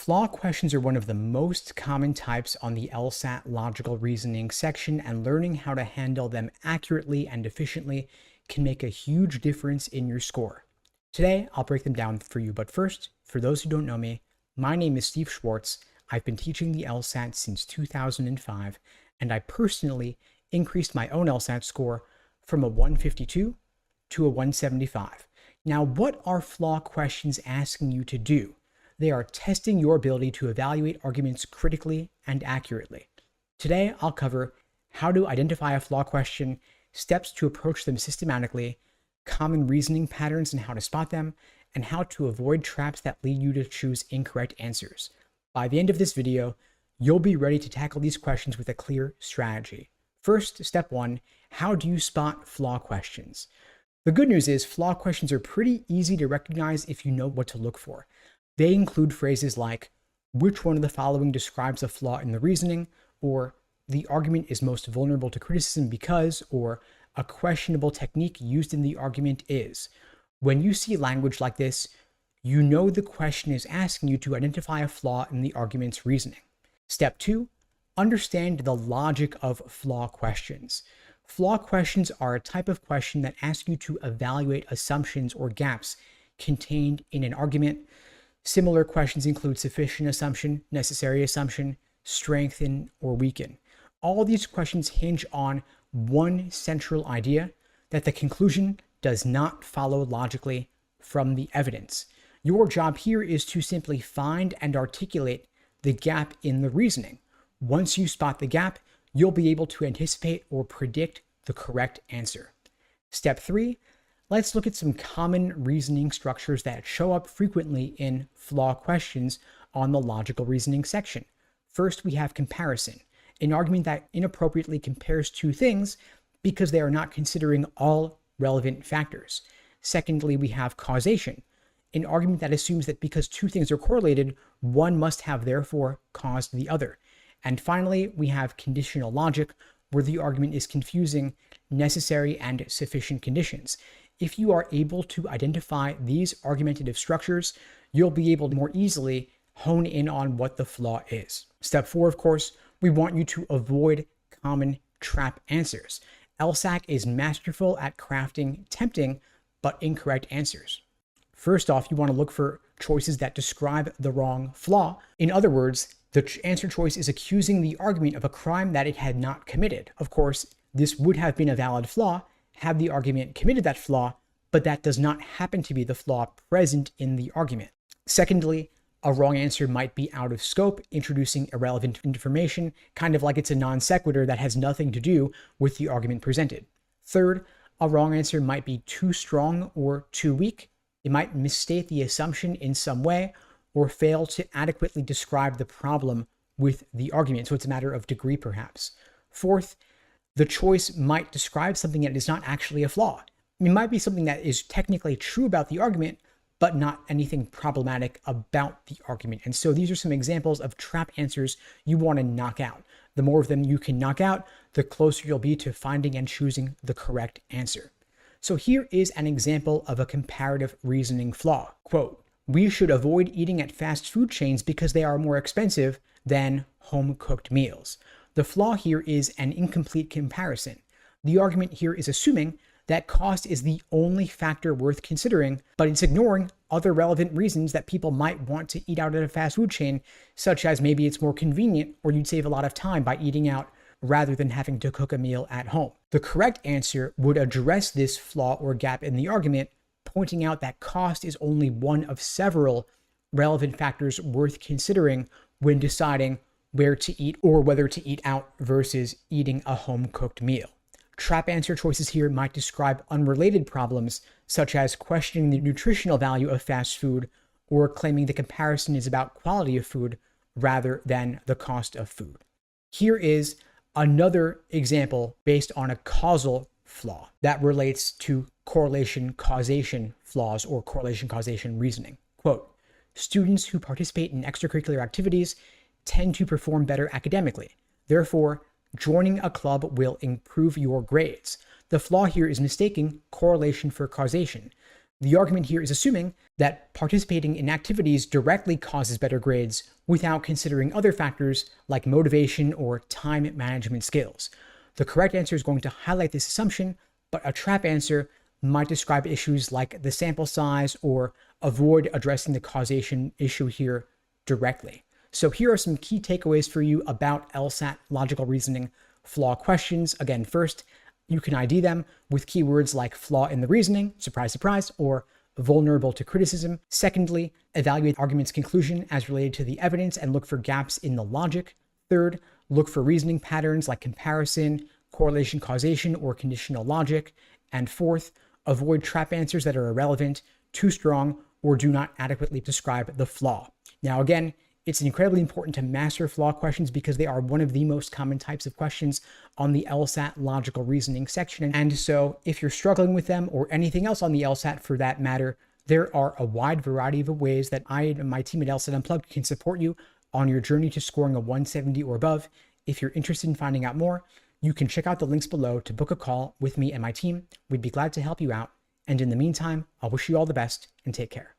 Flaw questions are one of the most common types on the LSAT logical reasoning section, and learning how to handle them accurately and efficiently can make a huge difference in your score. Today, I'll break them down for you, but first, for those who don't know me, my name is Steve Schwartz. I've been teaching the LSAT since 2005, and I personally increased my own LSAT score from a 152 to a 175. Now, what are flaw questions asking you to do? They are testing your ability to evaluate arguments critically and accurately. Today, I'll cover how to identify a flaw question, steps to approach them systematically, common reasoning patterns and how to spot them, and how to avoid traps that lead you to choose incorrect answers. By the end of this video, you'll be ready to tackle these questions with a clear strategy. First, step one, how do you spot flaw questions? The good news is flaw questions are pretty easy to recognize if you know what to look for. They include phrases like, which one of the following describes a flaw in the reasoning, or the argument is most vulnerable to criticism because, or a questionable technique used in the argument is. When you see language like this, you know the question is asking you to identify a flaw in the argument's reasoning. Step two, understand the logic of flaw questions. Flaw questions are a type of question that asks you to evaluate assumptions or gaps contained in an argument. Similar questions include sufficient assumption, necessary assumption, strengthen, or weaken. All of these questions hinge on one central idea, that the conclusion does not follow logically from the evidence. Your job here is to simply find and articulate the gap in the reasoning. Once you spot the gap, you'll be able to anticipate or predict the correct answer. Step three, let's look at some common reasoning structures that show up frequently in flaw questions on the logical reasoning section. First, we have comparison, an argument that inappropriately compares two things because they are not considering all relevant factors. Secondly, we have causation, an argument that assumes that because two things are correlated, one must have therefore caused the other. And finally, we have conditional logic, where the argument is confusing necessary and sufficient conditions. If you are able to identify these argumentative structures, you'll be able to more easily hone in on what the flaw is. Step four, of course, we want you to avoid common trap answers. LSAC is masterful at crafting tempting but incorrect answers. First off, you want to look for choices that describe the wrong flaw. In other words, the answer choice is accusing the argument of a crime that it had not committed. Of course, this would have been a valid flaw had the argument committed that flaw, but that does not happen to be the flaw present in the argument. Secondly, a wrong answer might be out of scope, introducing irrelevant information, kind of like it's a non sequitur that has nothing to do with the argument presented. Third, a wrong answer might be too strong or too weak. It might misstate the assumption in some way or fail to adequately describe the problem with the argument. So it's a matter of degree, perhaps. Fourth, the choice might describe something that is not actually a flaw. It might be something that is technically true about the argument, but not anything problematic about the argument. And so these are some examples of trap answers you want to knock out. The more of them you can knock out, the closer you'll be to finding and choosing the correct answer. So here is an example of a comparative reasoning flaw. Quote, we should avoid eating at fast food chains because they are more expensive than home-cooked meals. The flaw here is an incomplete comparison. The argument here is assuming that cost is the only factor worth considering, but it's ignoring other relevant reasons that people might want to eat out at a fast food chain, such as maybe it's more convenient or you'd save a lot of time by eating out rather than having to cook a meal at home. The correct answer would address this flaw or gap in the argument, pointing out that cost is only one of several relevant factors worth considering when deciding where to eat or whether to eat out versus eating a home-cooked meal. Trap answer choices here might describe unrelated problems, such as questioning the nutritional value of fast food or claiming the comparison is about quality of food rather than the cost of food. Here is another example based on a causal flaw that relates to correlation causation flaws or correlation causation reasoning. Quote, students who participate in extracurricular activities tend to perform better academically. Therefore, joining a club will improve your grades. The flaw here is mistaking correlation for causation. The argument here is assuming that participating in activities directly causes better grades without considering other factors like motivation or time management skills. The correct answer is going to highlight this assumption, but a trap answer might describe issues like the sample size or avoid addressing the causation issue here directly. So here are some key takeaways for you about LSAT logical reasoning flaw questions. Again, first, you can ID them with keywords like flaw in the reasoning, surprise, surprise, or vulnerable to criticism. Secondly, evaluate argument's conclusion as related to the evidence and look for gaps in the logic. Third, look for reasoning patterns like comparison, correlation, causation, or conditional logic. And fourth, avoid trap answers that are irrelevant, too strong, or do not adequately describe the flaw. Now, again, it's incredibly important to master flaw questions because they are one of the most common types of questions on the LSAT logical reasoning section. And so if you're struggling with them or anything else on the LSAT for that matter, there are a wide variety of ways that I and my team at LSAT Unplugged can support you on your journey to scoring a 170 or above. If you're interested in finding out more, you can check out the links below to book a call with me and my team. We'd be glad to help you out. And in the meantime, I'll wish you all the best and take care.